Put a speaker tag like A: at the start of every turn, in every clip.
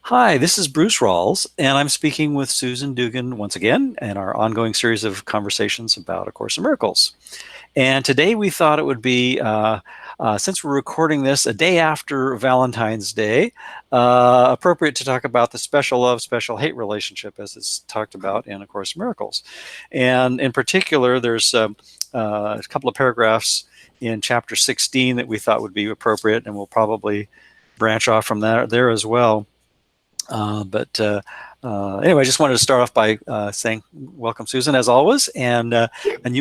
A: Hi, this is Bruce Rawles, and I'm speaking with Susan Dugan once again in our ongoing series of conversations about A Course in Miracles. And today we thought it would be, since we're recording this a day after Valentine's Day, appropriate to talk about the special love, special hate relationship as it's talked about in A Course in Miracles. And in particular, there's a couple of paragraphs in chapter 16 that we thought would be appropriate, and we'll probably branch off from there as well. Anyway, I just wanted to start off by saying welcome, Susan, as always. And said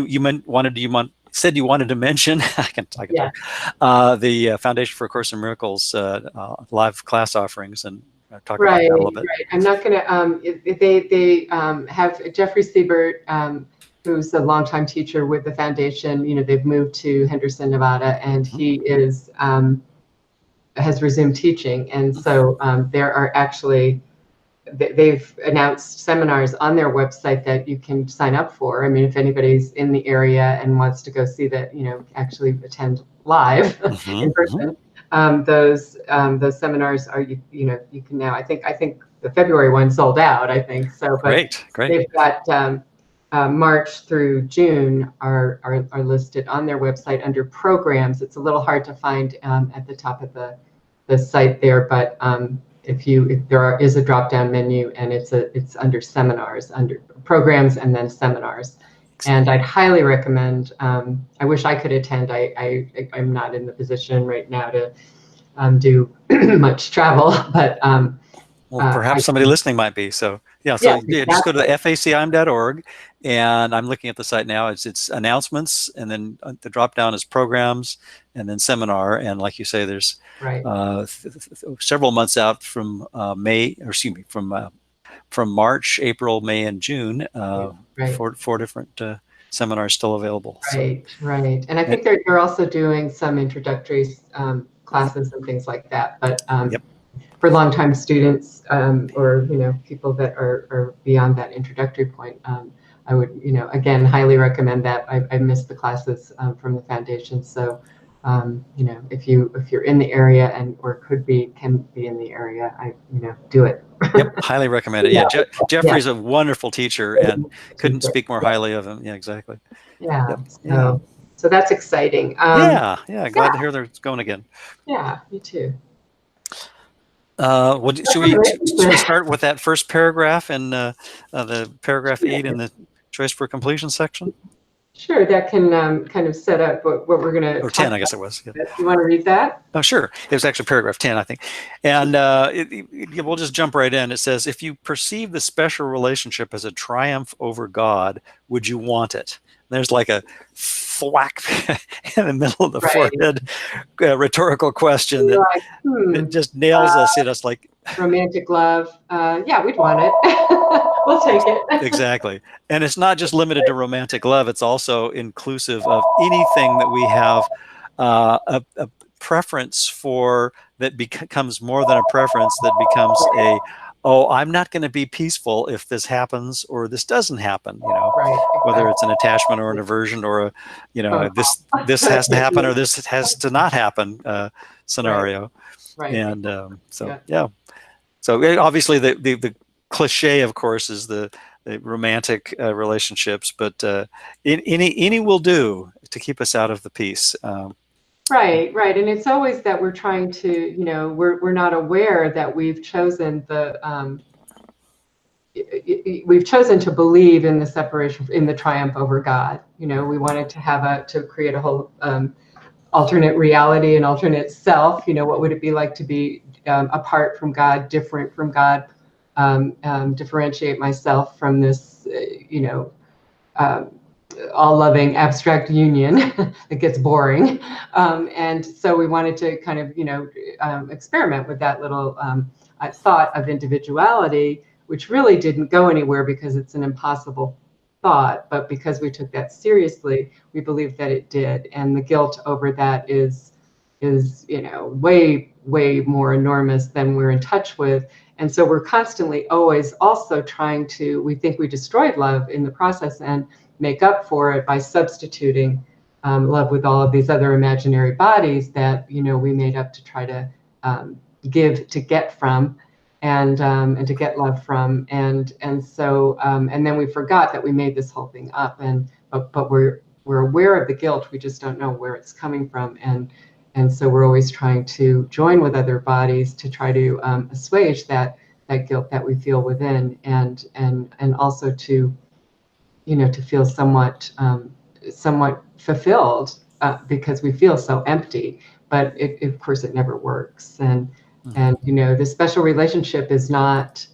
A: you wanted to mention I can
B: Yeah.
A: talk the Foundation for A Course in Miracles live class offerings and talk about that a little bit.
B: Right. I'm not going to. They have Jeffrey Siebert, who's a longtime teacher with the foundation. You know, they've moved to Henderson, Nevada, and he is has resumed teaching. And so there are actually, they've announced seminars on their website that you can sign up for. I mean, if anybody's in the area and wants to go see that, you know, actually attend live in person, those seminars are, you know, you can now, I think the February one sold out, I think. So, but
A: Great.
B: They've got March through June are listed on their website under programs. It's a little hard to find at the top of the site there, but if there is a drop-down menu, and it's under seminars, under programs, and then seminars. And I'd highly recommend. I wish I could attend. I'm not in the position right now to do much travel, but
A: well, perhaps somebody listening might be. So yeah, exactly. Just go to facim.org, and I'm looking at the site now. It's announcements, and then the drop down is programs, and then seminar. And like you say, there's several months out from from March, April, May, and June. Four different seminars still available.
B: Right. And I think they're also doing some introductory classes and things like that. But for longtime students or people that are beyond that introductory point, I would again highly recommend that. I missed the classes from the foundation, so if you're in the area or can be in the area, do it.
A: Yep, highly recommend it. Yeah, Jeffrey's a wonderful teacher, and couldn't speak more highly of him. Yeah, exactly.
B: Yeah. So that's exciting.
A: Glad to hear they're going again.
B: Yeah, me too.
A: Should we start with that first paragraph in the paragraph 8 in the choice for completion section?
B: Sure, that can kind of set up what we're going to.
A: Or 10, I guess it was. Yeah.
B: You want to read that?
A: Oh, sure. It was actually paragraph 10, I think. And we'll just jump right in. It says, if you perceive the special relationship as a triumph over God, would you want it? There's like a thwack in the middle of the forehead rhetorical question that just nails us. It's like
B: romantic love. Yeah, we'd want it. We'll take it.
A: Exactly. And it's not just limited to romantic love. It's also inclusive of anything that we have a preference for that becomes more than a preference, that becomes I'm not going to be peaceful if this happens or this doesn't happen, whether it's an attachment or an aversion or this has to happen or this has to not happen scenario.
B: Right.
A: And so obviously the cliche, of course, is the romantic relationships, but any will do to keep us out of the peace.
B: Right. And it's always that we're trying to, we're not aware that we've chosen to believe in the separation, in the triumph over God. We wanted to create a whole alternate reality, an alternate self. What would it be like to be apart from God, different from God, differentiate myself from this, all-loving abstract union that gets boring. And so we wanted to kind of, experiment with that little thought of individuality, which really didn't go anywhere because it's an impossible thought. But because we took that seriously, we believe that it did. And the guilt over that is way, way more enormous than we're in touch with. And so we're constantly always also trying to, we think we destroyed love in the process and make up for it by substituting love with all of these other imaginary bodies that we made up to try to get from. and to get love from, and so and then we forgot that we made this whole thing up, and but we're aware of the guilt, we just don't know where it's coming from, and so we're always trying to join with other bodies to try to assuage that guilt that we feel within, and also to, you know, to feel somewhat somewhat fulfilled, because we feel so empty, but of course it never works. And you know, the special relationship is not,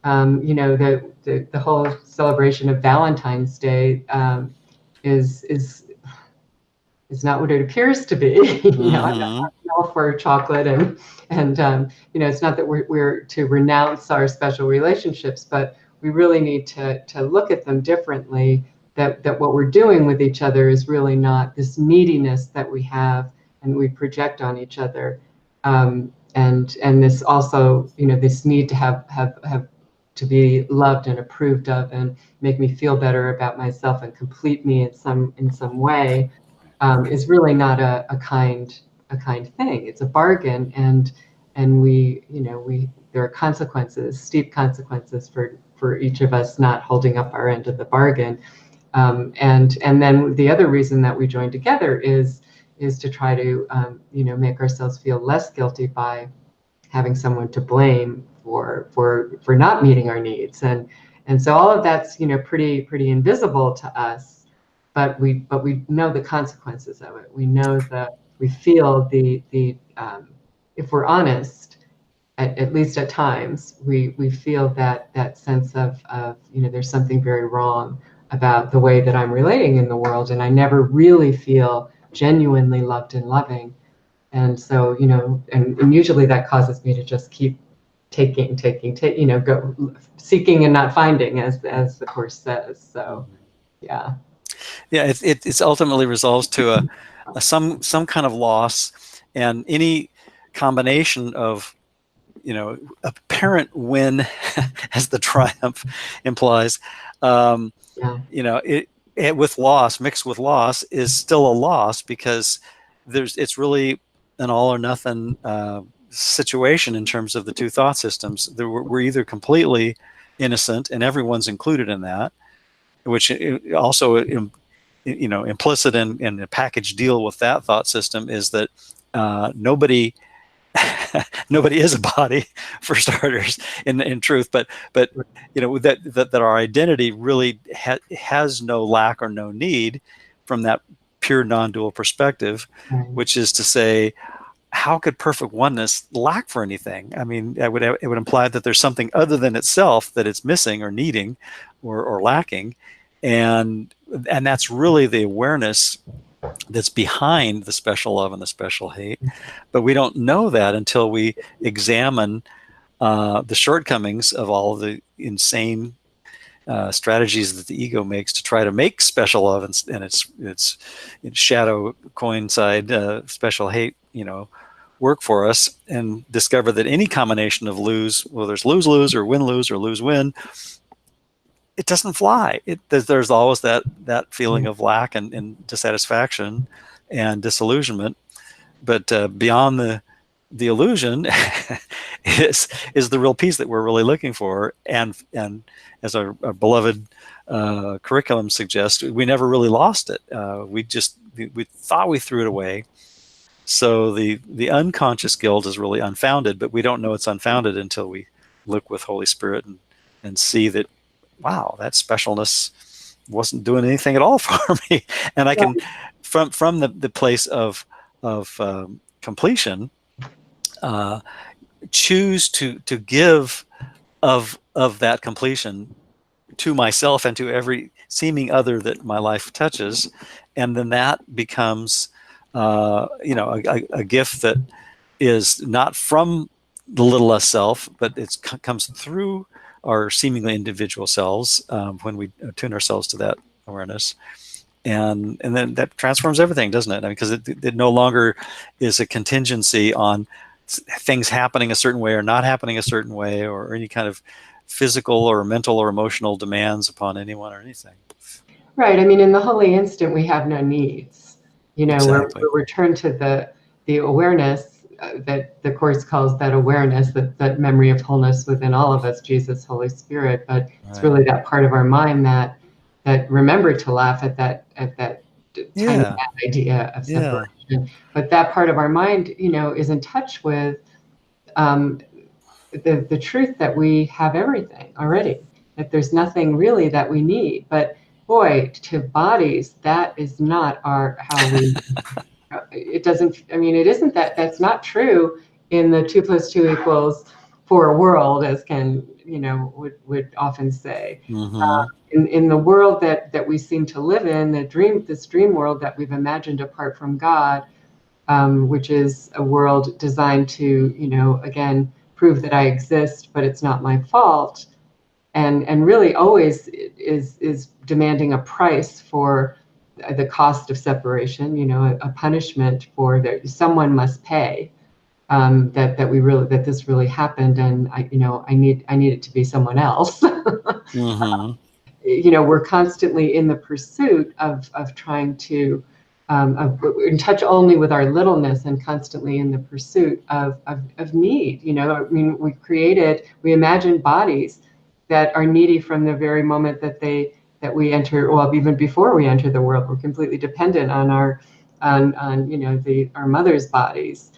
B: you know, the whole celebration of Valentine's Day is not what it appears to be. You know, I'm all for chocolate, and you know, it's not that we're to renounce our special relationships, but we really need to look at them differently. That what we're doing with each other is really not this neediness that we have and we project on each other, and this also, you know, this need to have to be loved and approved of and make me feel better about myself and complete me in some way, is really not a kind thing. It's a bargain, and we, you know, there are consequences, steep consequences for each of us not holding up our end of the bargain. And then the other reason that we join together is to try to, you know, make ourselves feel less guilty by having someone to blame for not meeting our needs, and so all of that's, you know, pretty invisible to us, but we know the consequences of it. We know that we feel the if we're honest, at least at times, we feel that sense of, you know, there's something very wrong about the way that I'm relating in the world, and I never really feel genuinely loved and loving. And so, you know, and usually that causes me to just keep taking, you know, go seeking and not finding, as the course says. So, yeah.
A: Yeah, it's ultimately resolves to some kind of loss, and any combination of, you know, apparent win, as the triumph implies,
B: Yeah.
A: you know, it with loss, mixed with loss, is still a loss, because it's really an all or nothing situation in terms of the two thought systems. We're either completely innocent, and everyone's included in that, which also, you know, implicit in the package deal with that thought system is that nobody nobody is a body, for starters, in truth, but you know, that our identity really has no lack or no need from that pure non-dual perspective,
B: Right.
A: which is to say, how could perfect oneness lack for anything? I mean, it would imply that there's something other than itself that it's missing or needing or lacking, and that's really the awareness that's behind the special love and the special hate. But we don't know that until we examine the shortcomings of all of the insane strategies that the ego makes to try to make special love and its shadow coincide special hate, you know, work for us, and discover that any combination of there's lose-lose or win-lose or lose-win, it doesn't fly. There's always that feeling of lack and dissatisfaction and disillusionment. But beyond the illusion is the real peace that we're really looking for. And as our beloved curriculum suggests, we never really lost it. We thought we threw it away. So the unconscious guilt is really unfounded, but we don't know it's unfounded until we look with Holy Spirit and see that, wow, that specialness wasn't doing anything at all for me. And I can, from the place of completion, choose to give of that completion to myself and to every seeming other that my life touches, and then that becomes you know, a gift that is not from the little us self, but it comes through our seemingly individual selves when we tune ourselves to that awareness. And then that transforms everything, doesn't it? I mean, because it no longer is a contingency on things happening a certain way or not happening a certain way, or any kind of physical or mental or emotional demands upon anyone or anything.
B: Right. I mean, in the holy instant, we have no needs. You know,
A: Exactly.
B: we're returned to the awareness that the Course calls that awareness, that memory of wholeness within all of us, Jesus, Holy Spirit. But it's really that part of our mind that remembered to laugh at that tiny bad idea of separation. But that part of our mind, is in touch with the truth that we have everything already, that there's nothing really that we need. But boy, to bodies, that is not how we. It doesn't. I mean, it isn't that. That's not true in the 2 + 2 = 4 world, as Ken, would often say. In the world that we seem to live in, this dream world that we've imagined apart from God, which is a world designed to, again, prove that I exist, but it's not my fault, and really always is demanding a price for the cost of separation, a punishment for that someone must pay, that this really happened, and I need it to be someone else. We're constantly in the pursuit of trying to in touch only with our littleness, and constantly in the pursuit of need. I mean, we imagined bodies that are needy from the very moment that we enter. Well, even before we enter the world, we're completely dependent on our our mother's bodies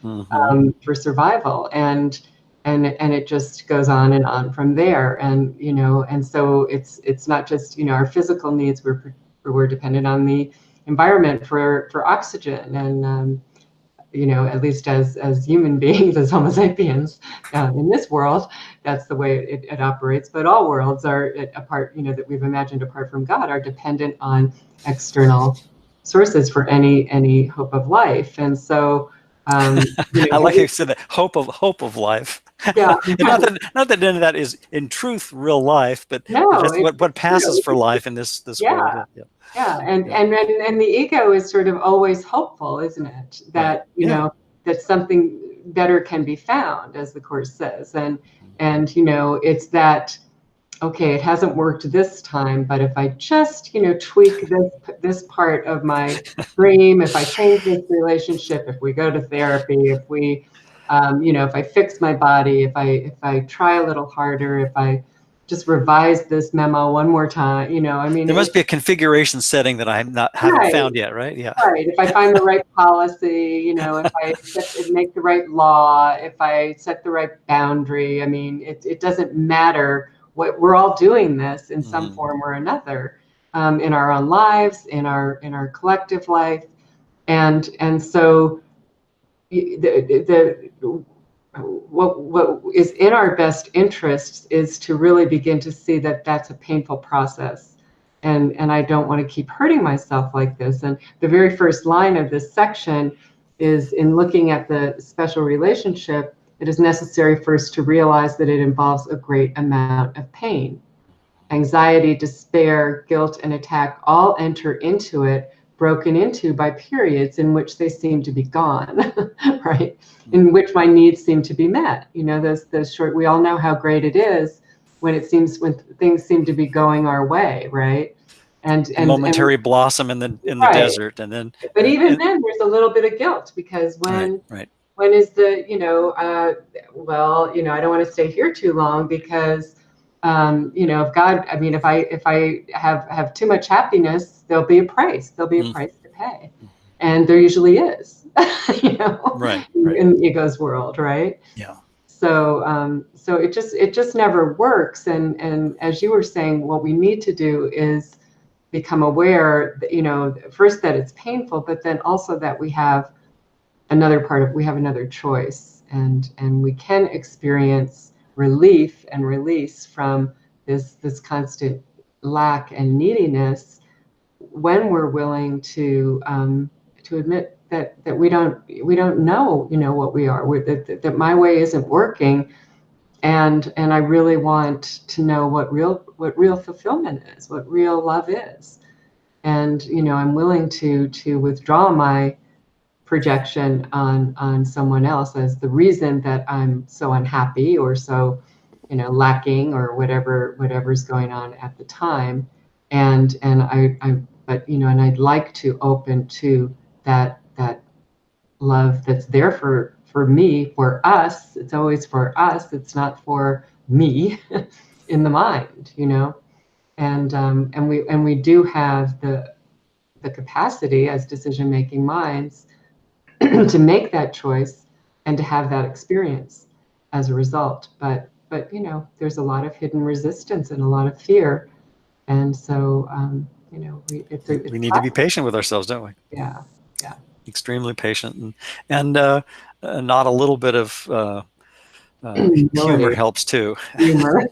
B: for survival, and it just goes on and on from there. And so it's not just our physical needs. We're dependent on the environment for oxygen, and at least as human beings, as Homo sapiens, in this world, that's the way it operates. But all worlds are apart, that we've imagined apart from God, are dependent on external sources for any hope of life. And so,
A: I like how you said that, hope of life.
B: Yeah.
A: not that any of that is in truth real life, but just what passes for life in this world.
B: Yeah, and the ego is sort of always hopeful, isn't it? That that something better can be found, as the Course says, and it's that, okay, it hasn't worked this time, but if I just tweak this part of my dream, if I change this relationship, if we go to therapy, if we if I fix my body, if I try a little harder, if I just revise this memo one more time, I mean,
A: there must be a configuration setting that I haven't found yet, right? Yeah.
B: Right. If I find the right policy, if I make the right law, if I set the right boundary, I mean, it doesn't matter what, we're all doing this in some form or another, in our own lives, in our collective life, and so what is in our best interests is to really begin to see that that's a painful process, and I don't want to keep hurting myself like this. And the very first line of this section is, in looking at the special relationship, it is necessary first to realize that it involves a great amount of pain. Anxiety, despair, guilt, and attack all enter into it, broken into by periods in which they seem to be gone, right? In which my needs seem to be met. Those short, we all know how great it is when things seem to be going our way, right? And
A: momentary blossom in the desert, and then.
B: But even then, there's a little bit of guilt, because when is the well, I don't want to stay here too long, because if God, I mean, if I have too much happiness, there'll be a price. There'll be a price to pay, and there usually is. In the ego's world, right?
A: Yeah.
B: So it just never works. And as you were saying, what we need to do is become aware that, first, that it's painful, but then also that we have another choice, and we can experience relief and release from this constant lack and neediness when we're willing to admit that we don't know what we are, that my way isn't working, and I really want to know what real fulfillment is, what real love is, and I'm willing to withdraw my projection on someone else as the reason that I'm so unhappy, or so lacking, or whatever's going on at the time, and I'd like to open to that love that's there for for me, for us. It's always for us. It's not for me in the mind, you know. And we do have the capacity as decision-making minds to make that choice and to have that experience as a result. But you know, there's a lot of hidden resistance and a lot of fear, and so you know,
A: we need to be patient with ourselves, don't we?
B: Yeah, yeah.
A: Extremely patient, and not a little bit of humor
B: Humility,
A: helps too.
B: humor.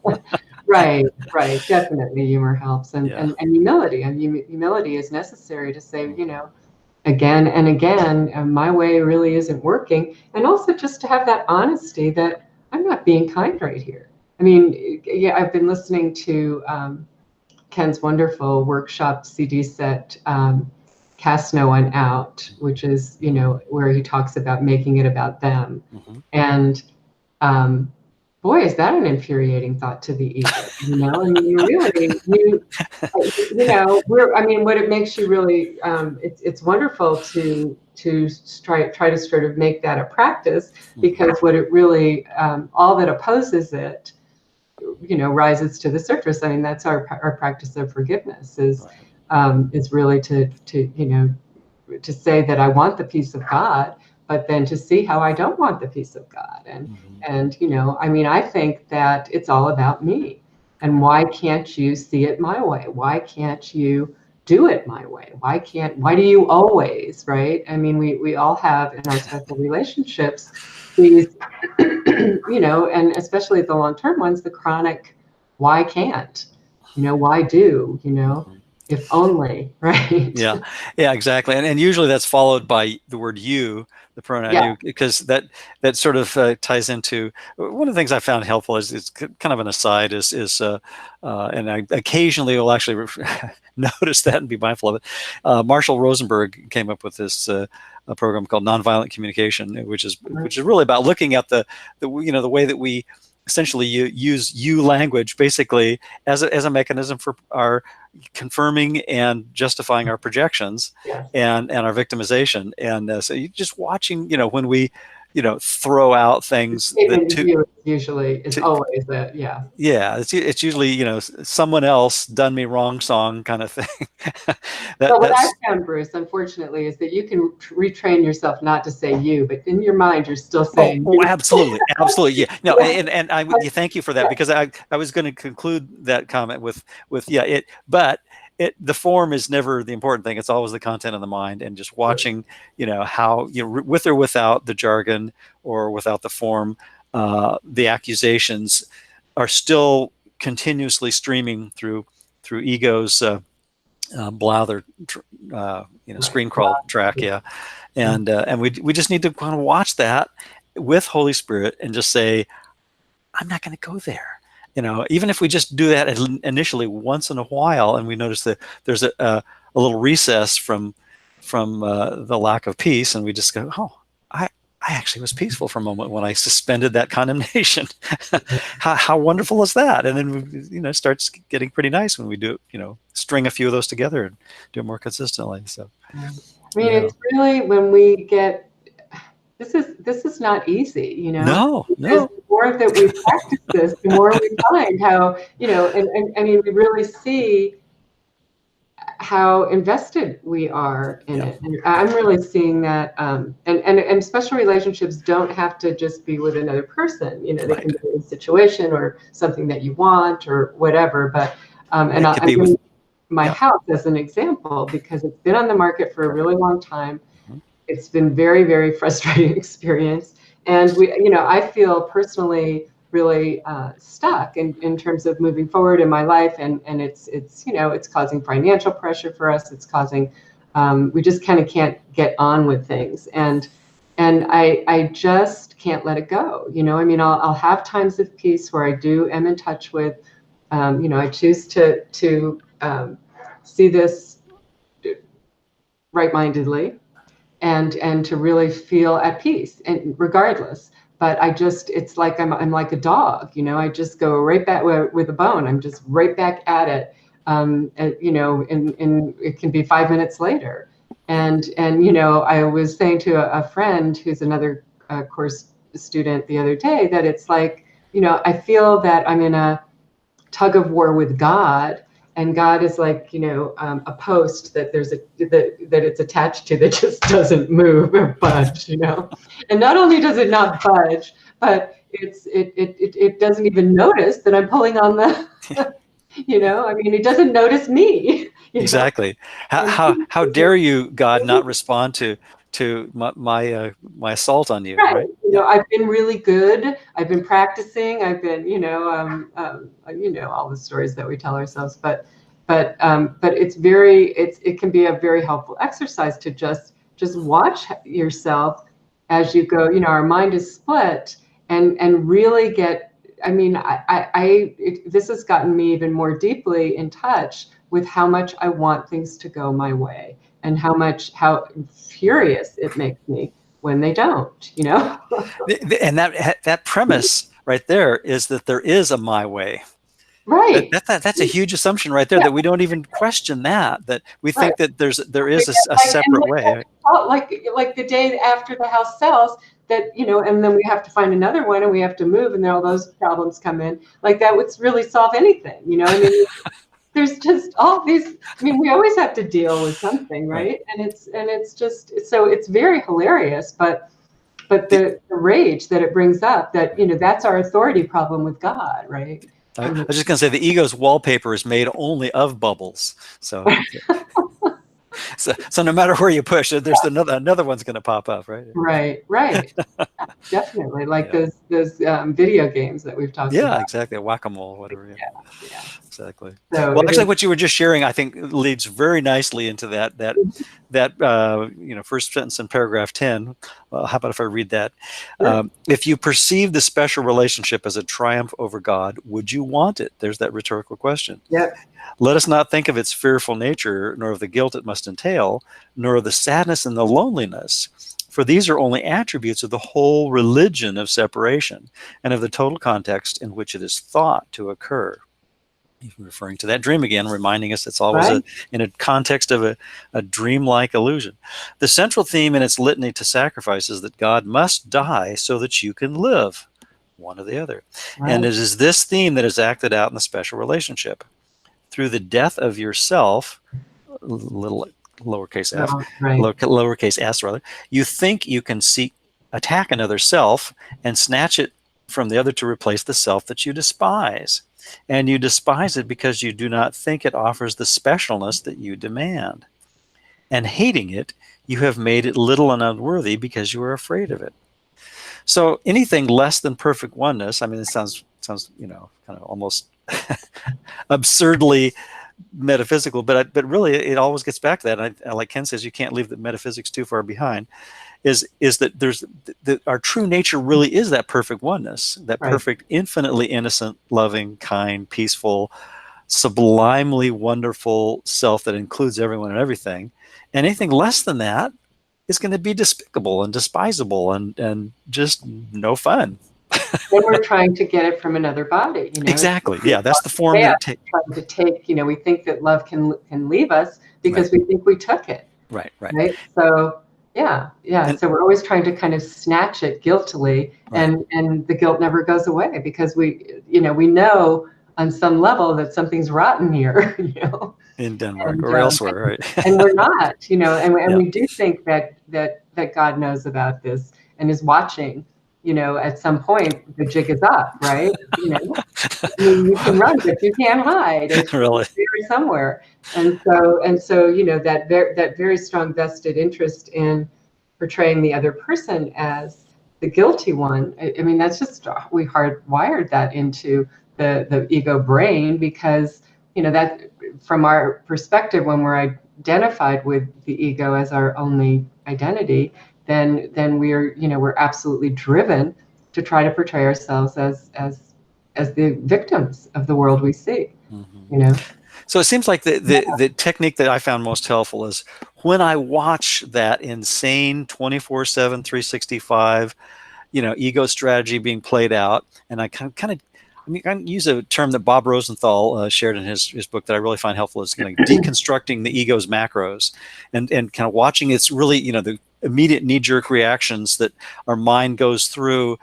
B: Right, right. Definitely humor helps.
A: Yeah.
B: And humility. And humility is necessary to say, you know, again and again, my way really isn't working. And also just to have that honesty that I'm not being kind right here. I mean, yeah, I've been listening to Ken's wonderful workshop CD set, Cast No One Out, which is, you know, where he talks about making it about them.
A: Mm-hmm.
B: And um, boy, is that an infuriating thought to the ego, you know? I mean, you know, I mean, what it makes you really, it's wonderful to try to sort of make that a practice, because what it really, all that opposes it, you know, rises to the surface. I mean, that's our practice of forgiveness is really to you know, to say that I want the peace of God, but then to see how I don't want the peace of God. And you know, I mean, I think that it's all about me. And why can't you see it my way? Why can't you do it my way? Why do you always, right? I mean, we all have in our special relationships these, you know, and especially the long-term ones, the chronic, why can't, you know, why do, you know, if only, right?
A: Yeah, yeah, exactly. And usually that's followed by the word you, the pronoun
B: Yeah.
A: you, because that sort of ties into one of the things I found helpful is it's kind of an aside and I occasionally will actually notice that and be mindful of it. Marshall Rosenberg came up with this a program called Nonviolent Communication, which is really about looking at the you know, the way that we essentially use you language basically as a mechanism for our confirming and justifying our projections and our victimization. And so you're just watching, you know, when we, you know, throw out things that
B: usually is always that, yeah.
A: Yeah, it's usually, you know, someone else done me wrong song kind of thing.
B: But what
A: That's
B: I've found, Bruce, unfortunately, is that you can retrain yourself not to say you, but in your mind, you're still saying you.
A: absolutely, absolutely, yeah. No, and I thank you for that, because I was going to conclude that comment with yeah, the form is never the important thing. It's always the content of the mind, and just watching, you know, how, you know, with or without the jargon or without the form, the accusations are still continuously streaming through ego's blather, you know, screen crawl track, yeah, and we just need to kind of watch that with Holy Spirit and just say, I'm not going to go there. You know, even if we just do that initially once in a while, and we notice that there's a little recess from the lack of peace, and we just go, oh, I actually was peaceful for a moment when I suspended that condemnation. How wonderful is that? And then, you know, it starts getting pretty nice when we do, you know, string a few of those together and do it more consistently. So,
B: I mean, it's really when we get, this is not easy, you know.
A: No.
B: The more that we practice this, the more we find how, you know, and I mean, we really see how invested we are in it. And I'm really seeing that, and special relationships don't have to just be with another person, you know, they can be a situation or something that you want or whatever. But and I'll give my house as an example, because it's been on the market for a really long time. It's been very, very frustrating experience, and we, you know, I feel personally really stuck in terms of moving forward in my life, and it's you know, it's causing financial pressure for us. It's causing we just kind of can't get on with things, and I just can't let it go. You know, I mean, I'll have times of peace where I am in touch with, you know, I choose to see this right-mindedly, and to really feel at peace, and regardless. But it's like I'm like a dog, you know. I just go right back with a bone. I'm just right back at it, you know. And it can be 5 minutes later. And you know, I was saying to a friend who's another a course student the other day that it's like, I feel that I'm in a tug of war with God, and God is like, a post that that it's attached to that just doesn't move or budge, And not only does it not budge, but it doesn't even notice that I'm pulling on the, it doesn't notice me.
A: Exactly. How dare you, God, not respond to my assault on you,
B: Right.
A: right? Yeah.
B: I've been really good. I've been practicing. I've been, all the stories that we tell ourselves. But it can be a very helpful exercise to just watch yourself as you go. Our mind is split, and really get. I mean, this has gotten me even more deeply in touch with how much I want things to go my way, and how furious it makes me when they don't,
A: And that premise right there is that there is a my way.
B: Right.
A: That's a huge assumption right there,
B: Yeah.
A: that we don't even question that we think
B: Right.
A: that there is a separate way.
B: Like the day after the house sells, that, and then we have to find another one, and we have to move, and then all those problems come in. Like that would really solve anything, I mean, there's just all these. I mean, we always have to deal with something, right? And it's just, so it's very hilarious, but the rage that it brings up, that that's our authority problem with God, right?
A: I was just going to say, the ego's wallpaper is made only of bubbles. So no matter where you push it, there's another one's going to pop up, right?
B: Right. Definitely, like those video games that we've talked about.
A: Yeah, exactly. Whack-a-mole, whatever.
B: Yeah.
A: Exactly.
B: So
A: Well, actually, what you were just sharing, I think, leads very nicely into that first sentence in paragraph 10. Well, how about if I read that?
B: Sure.
A: If you perceive the special relationship as a triumph over God, would you want it? There's that rhetorical question.
B: Yeah.
A: Let us not think of its fearful nature, nor of the guilt it must entail, nor of the sadness and the loneliness. For these are only attributes of the whole religion of separation and of the total context in which it is thought to occur. Referring to that dream again, reminding us it's always in a context of a dreamlike illusion. The central theme in its litany to sacrifice is that God must die so that you can live, one or the other.
B: Right.
A: And it is this theme that is acted out in the special relationship. Through the death of yourself, little lowercase f, lowercase s rather, you think you can attack another self and snatch it from the other to replace the self that you despise. And you despise it because you do not think it offers the specialness that you demand. And hating it, you have made it little and unworthy because you are afraid of it. So anything less than perfect oneness, I mean, it sounds kind of almost absurdly metaphysical, but really it always gets back to that. And like Ken says, you can't leave the metaphysics too far behind. Is that our true nature really is that perfect oneness, that perfect, infinitely innocent, loving, kind, peaceful, sublimely wonderful self that includes everyone and everything. And anything less than that is going to be despicable and despisable and just no fun.
B: Then we're trying to get it from another body,
A: Exactly. Yeah, that's the form that it takes.
B: Trying to take, we think that love can leave us because we think we took it. Right. So so we're always trying to kind of snatch it guiltily, and the guilt never goes away because we know on some level that something's rotten here,
A: in Denmark or elsewhere, right?
B: And we're not, and we do think that God knows about this and is watching. At some point the jig is up, right? You can run, but you can't hide. It's
A: really
B: there somewhere. And so, that very strong vested interest in portraying the other person as the guilty one. I mean, that's just, we hardwired that into the ego brain because, that from our perspective, when we're identified with the ego as our only identity, then we're absolutely driven to try to portray ourselves as the victims of the world we see.
A: So it seems like the technique that I found most helpful is when I watch that insane 24/7, 365, ego strategy being played out, and I I use a term that Bob Rosenthal shared in his book that I really find helpful, is deconstructing the ego's macros and kind of watching its really, immediate knee-jerk reactions that our mind goes through,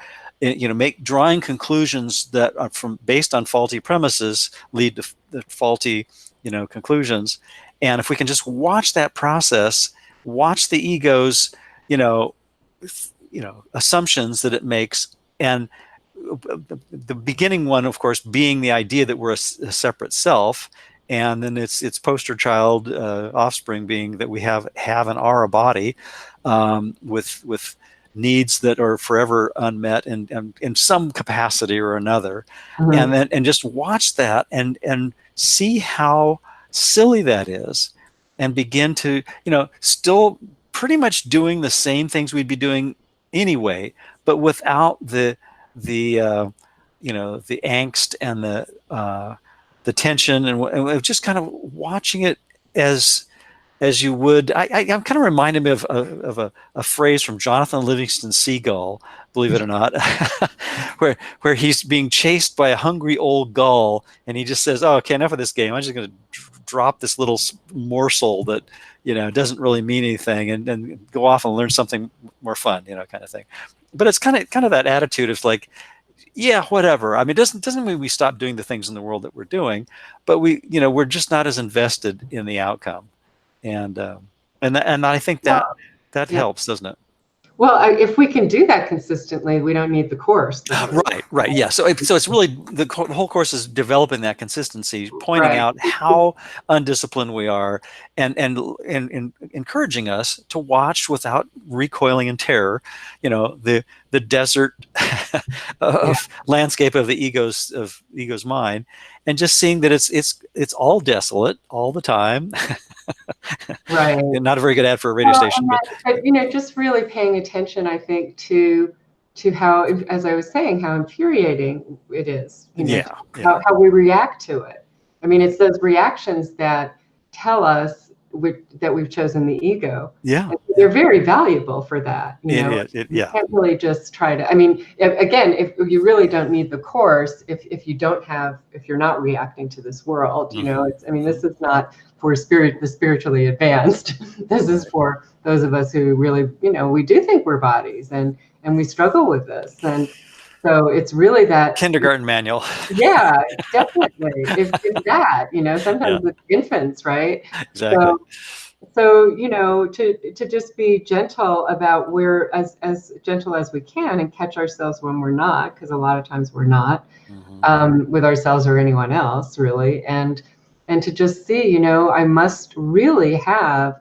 A: drawing conclusions that are based on faulty premises lead to the faulty, conclusions. And if we can just watch that process, watch the ego's, assumptions that it makes, and the beginning one, of course, being the idea that we're a separate self, and then its poster child, offspring, being that we have and are a body, with needs that are forever unmet in some capacity or another.
B: Mhm.
A: And just watch that and see how silly that is, and begin to, still pretty much doing the same things we'd be doing anyway, but without the angst and the tension, and just kind of watching it as you would. I'm kind of reminded me of a phrase from Jonathan Livingston Seagull, believe it or not, where he's being chased by a hungry old gull, and he just says, "Oh, okay, enough of this game. I'm just going to drop this little morsel that doesn't really mean anything, and go off and learn something more fun, kind of thing." But it's kind of that attitude of like, yeah, whatever. I mean, it doesn't mean we stop doing the things in the world that we're doing, but we're just not as invested in the outcome. And I think that
B: Well, yeah.
A: helps, doesn't it?
B: Well, if we can do that consistently, we don't need the course then.
A: Right. Yeah. So it's really the whole course is developing that consistency, pointing
B: Right.
A: out how undisciplined we are, and encouraging us to watch without recoiling in terror, the desert
B: Yeah.
A: of landscape of the ego's mind, and just seeing that it's all desolate all the time.
B: Right.
A: Not a very good ad for a radio station, but
B: Just really paying attention, I think, to how, as I was saying, how infuriating it is,
A: yeah.
B: how we react to it. I mean, it's those reactions that tell us that we've chosen the ego.
A: Yeah.
B: And they're very valuable for that.
A: Yeah.
B: You can't really just try to. I mean, again, if you really don't need the course, if you're not reacting to this world, this is not for the spiritually advanced. This is for those of us who really, we do think we're bodies, and we struggle with this. And so it's really that
A: kindergarten manual.
B: Yeah, definitely. If that, sometimes with infants, right?
A: Exactly.
B: So to just be gentle about as gentle as we can, and catch ourselves when we're not, because a lot of times we're not, with ourselves or anyone else, really, and to just see, I must really have,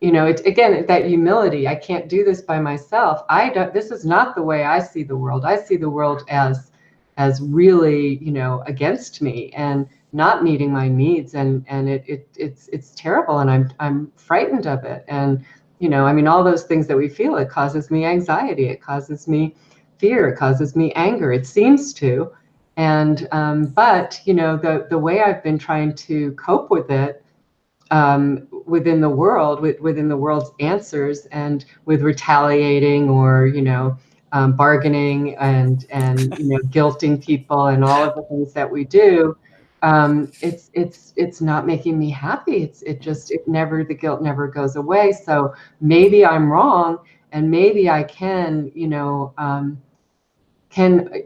B: it's again that humility. I can't do this by myself. This is not the way I see the world. I see the world as really, against me and not meeting my needs, and it's terrible, and I'm frightened of it. And all those things that we feel, it causes me anxiety, it causes me fear, it causes me anger, it seems to. And but the way I've been trying to cope with it, within the world, within the world's answers, and with retaliating, or bargaining, and guilting people, and all of the things that we do, it's not making me happy. The guilt never goes away. So maybe I'm wrong, and maybe I can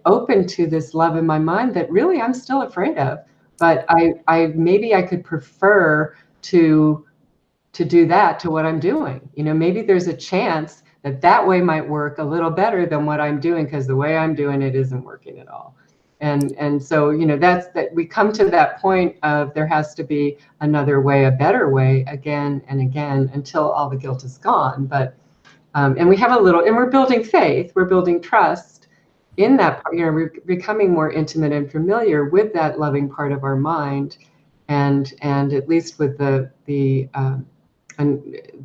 B: open to this love in my mind that really I'm still afraid of. But I maybe I could prefer to do that to what I'm doing. Maybe there's a chance that way might work a little better than what I'm doing, because the way I'm doing it isn't working at all. And so that's that we come to that point of there has to be another way, a better way, again and again, until all the guilt is gone. But and we have and we're building faith, we're building trust in that part. We're becoming more intimate and familiar with that loving part of our mind, and at least with the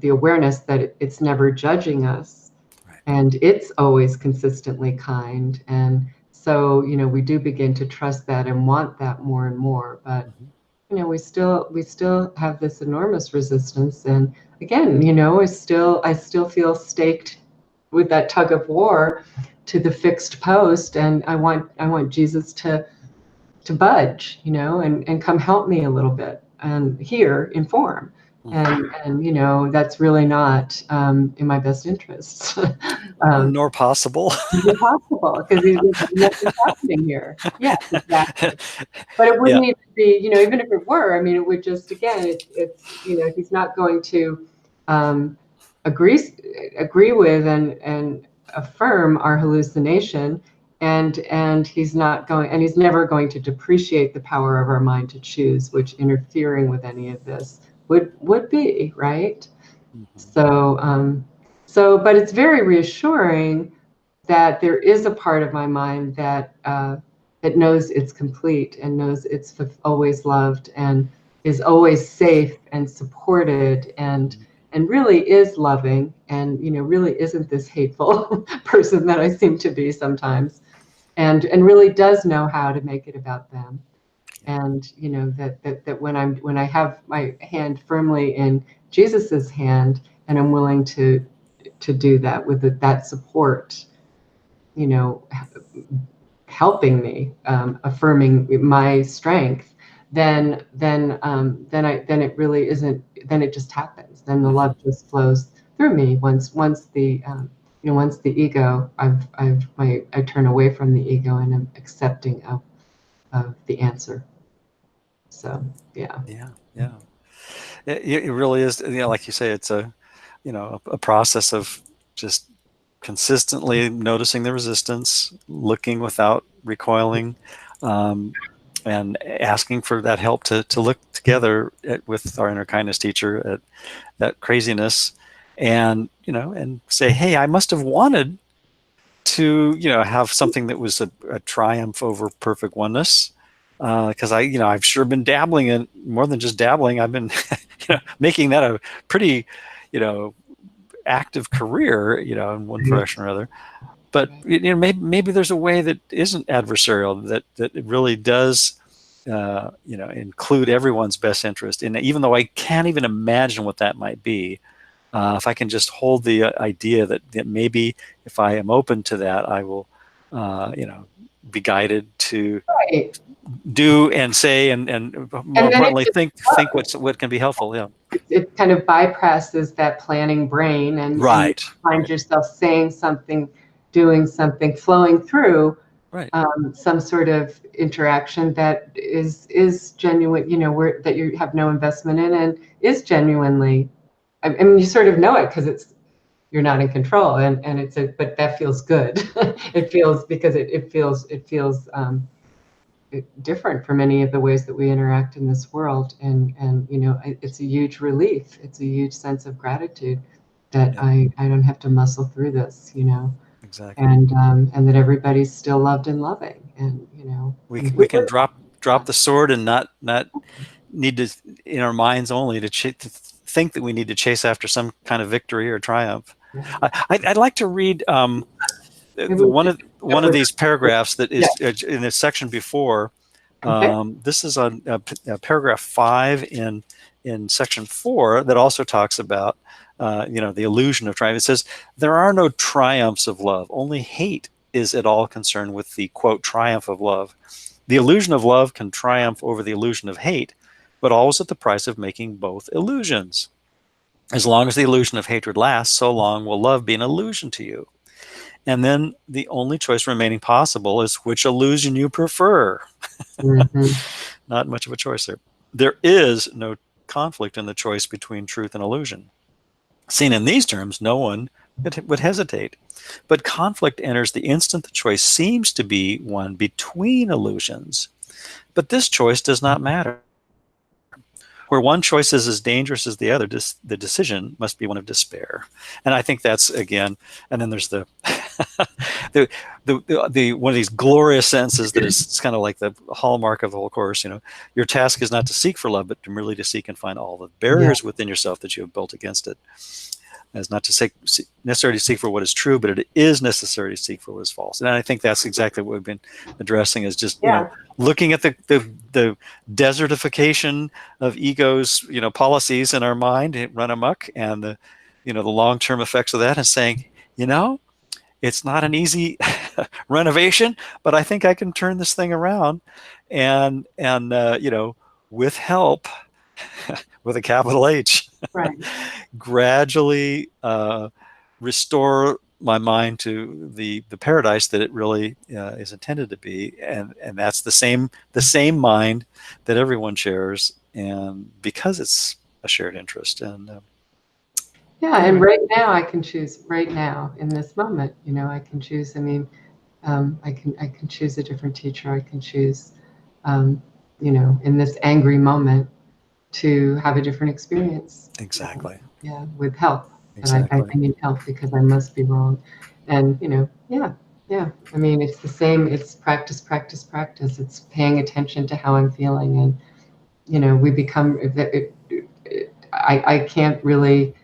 B: awareness that it's never judging us,
A: Right.
B: and it's always consistently kind. And so we do begin to trust that and want that more and more. But we still have this enormous resistance. And again, I still feel staked with that tug of war to the fixed post, and I want Jesus to budge, and come help me a little bit, and here in form. And you know, that's really not in my best interests.
A: Nor possible.
B: Impossible, because nothing's happening here. Yes, exactly. But it
A: Yeah.
B: wouldn't even be, you know, even if it were, I mean, it would just, again, it's you know, he's not going to um, agree agree with and affirm our hallucination, and he's not going, and he's never going to depreciate the power of our mind to choose, which interfering with any of this would be, right?
A: Mhm.
B: So, but it's very reassuring that there is a part of my mind that that knows it's complete and knows it's always loved and is always safe and supported and really is loving and, you know, really isn't this hateful person that I seem to be sometimes, and really does know how to make it about them. And you know that when I have my hand firmly in Jesus's hand and I'm willing to do that with that support, you know, helping me, affirming my strength, then it really isn't. Then it just happens. Then the love just flows through me. Once the you know, once the ego, I turn away from the ego and I'm accepting of the answer. So yeah.
A: Yeah. Yeah. It really is, you know, like you say, it's a, you know, a process of just consistently noticing the resistance, looking without recoiling, um, and asking for that help to look together with our inner kindness teacher at that craziness, and, you know, and say, hey, I must have wanted to, you know, have something that was a triumph over perfect oneness. Because you know, I've sure been dabbling in more than just dabbling. I've been, you know, making that a pretty, you know, active career, you know, in one direction or other. But you know, maybe there's a way that isn't adversarial, that it really does, you know, include everyone's best interest. And even though I can't even imagine what that might be, if I can just hold the idea that maybe if I am open to that, I will, you know, be guided to
B: Right.
A: do and say and more
B: And then it
A: importantly
B: just
A: think what can be helpful. Yeah.
B: it kind of bypasses that planning brain, and you
A: Right.
B: find yourself saying something, doing something, flowing through
A: Right.
B: some sort of interaction that is genuine, you know, where that you have no investment in and is genuinely. I mean, you sort of know it because it's you're not in control, and it's a, but that feels good. It feels because it feels different from any of the ways that we interact in this world, and you know, it's a huge relief. It's a huge sense of gratitude that
A: Yeah.
B: I don't have to muscle through this, you know,
A: Exactly.
B: and that everybody's still loved and loving, and you know, and
A: We
B: who
A: can
B: would,
A: drop the sword and not need to, in our minds only, to think that we need to chase after some kind of victory or triumph.
B: yeah,
A: I'd like to read
B: maybe we should
A: one of
B: cover
A: these paragraphs that
B: yeah,
A: is in the section before.
B: okay.
A: This is on paragraph 5 in section 4 that also talks about you know, the illusion of triumph. It says there are no triumphs of love. Only hate is at all concerned with the quote triumph of love. The illusion of love can triumph over the illusion of hate, but always at the price of making both illusions. As long as the illusion of hatred lasts, so long will love be an illusion to you. And then the only choice remaining possible is which illusion you prefer.
B: Hmm.
A: Not much of a choice there. There is no conflict in the choice between truth and illusion. Seen in these terms, no one would hesitate. But conflict enters the instant the choice seems to be one between illusions. But this choice does not matter. Where one choice is as dangerous as the other, the decision must be one of despair. And I think that's, again, and then there's the the, the one of these glorious sentences that is kind of like the hallmark of the whole course. You know, your task is not to seek for love, but to merely to seek and find all the
B: Yeah,
A: barriers within yourself that you have built against it. As not to seek, necessary to seek for what is true, but it is necessary to seek for what is false. And I think that's exactly what we've been addressing, is just, you know,
B: yeah,
A: looking at the desertification of ego's, you know, policies in our mind, it run amok, and the, you know, the long-term effects of that, and saying, you know, it's not an easy renovation, but I think I can turn this thing around, and you know, with help, with a capital H.
B: Right.
A: Gradually restore my mind to the paradise that it really is intended to be, and that's the same mind that everyone shares, and because it's a shared interest. And
B: Yeah, and
A: anyway.
B: right now I can choose right now in this moment. I can choose. I mean, I can choose a different teacher. I can choose, um, in this angry moment to have a different experience.
A: Exactly.
B: Yeah, with help. And
A: Exactly.
B: I need help because I must be wrong. And yeah, yeah. I mean, it's the same. It's practice, practice, practice. It's paying attention to how I'm feeling, and we become. I can't really.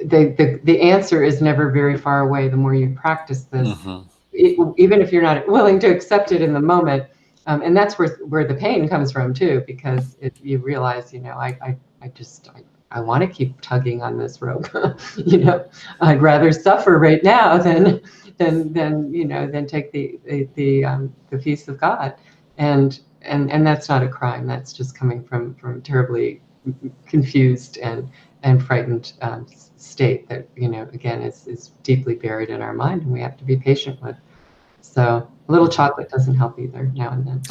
B: The answer is never very far away. The more you practice this,
A: Hmm.
B: even if you're not willing to accept it in the moment, and that's where the pain comes from too, because you realize, I want to keep tugging on this rope. I'd rather suffer right now than take the peace of God, and that's not a crime. That's just coming from terribly confused and frightened state that again is deeply buried in our mind, and we have to be patient with. So a little
A: Hmm.
B: chocolate doesn't help either now and then.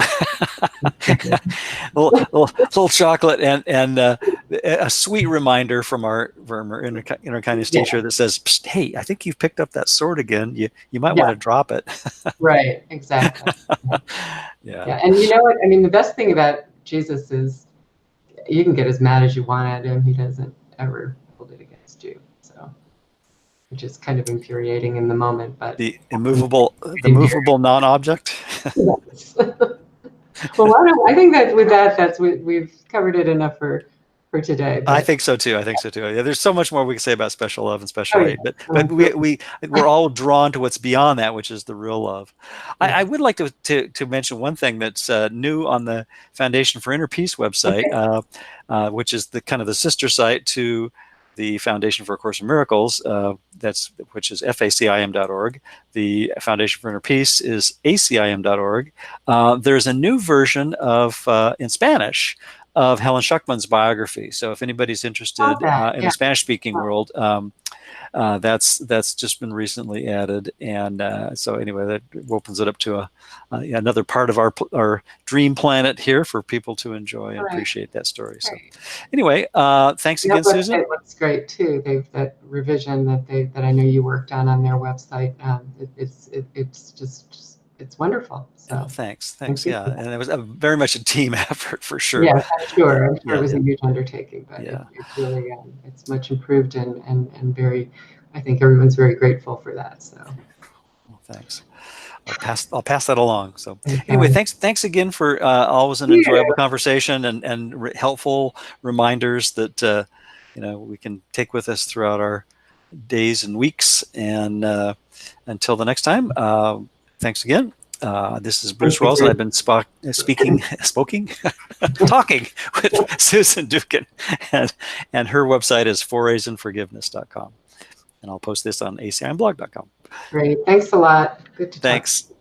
A: little chocolate and a sweet reminder from our inner kindness
B: Yeah,
A: teacher that says, "Psst, hey, I think you've picked up that sword again. You might want
B: yeah,
A: to drop it."
B: right, exactly.
A: Yeah.
B: Yeah, and you know what? I mean, the best thing about Jesus is you can get as mad as you want at him. He doesn't ever hold it against you. So, which is kind of infuriating in the moment, but
A: The movable non-object.
B: yes. Well, why don't, I think that with that, we've covered it enough for today.
A: I
B: But
A: think so too. I think so too. Yeah, there's so much more we can say about special love and
B: oh
A: special
B: yeah,
A: hate, but
B: sure.
A: we're all drawn to what's beyond that, which is the real love. I
B: Yes.
A: would like to mention one thing that's new on the Foundation for Inner Peace website,
B: Okay.
A: which is the kind of the sister site to the Foundation for A Course in Miracles. Which is facim.org. The Foundation for Inner Peace is acim.org. There's a new version of in Spanish of Helen Schuckman's biography. So if anybody's
B: Saw
A: interested
B: that.
A: in the
B: Yeah.
A: Spanish-speaking world, that's just been recently added, and so anyway, that opens it up to another part of our dream planet here for people to enjoy and
B: All right.
A: appreciate that story. So
B: Great.
A: anyway, thanks
B: That
A: again, Susan.
B: website looks great too. That revision that I know you worked on their website. It's wonderful.
A: Oh,
B: So thank
A: thanks.
B: you
A: Yeah,
B: for that.
A: and it was very much a team effort for sure.
B: Yes, I'm sure. I'm sure it
A: Yeah,
B: was
A: yeah,
B: a huge undertaking, but
A: yeah.
B: it really it's much improved and very. I think everyone's very grateful for that. So
A: Well, thanks. I'll pass that along. So anyway,
B: okay.
A: thanks again for always an
B: Yeah.
A: enjoyable conversation and helpful reminders that we can take with us throughout our days and weeks. And until the next time, thanks again. This is Bruce
B: Thank you
A: Rawls, and I've
B: for
A: been talking with Susan Dukin, and her website is fouraysinforgiveness.com. And I'll post this on acimblog.com.
B: great. Thanks a lot. Good to talk.
A: Thanks.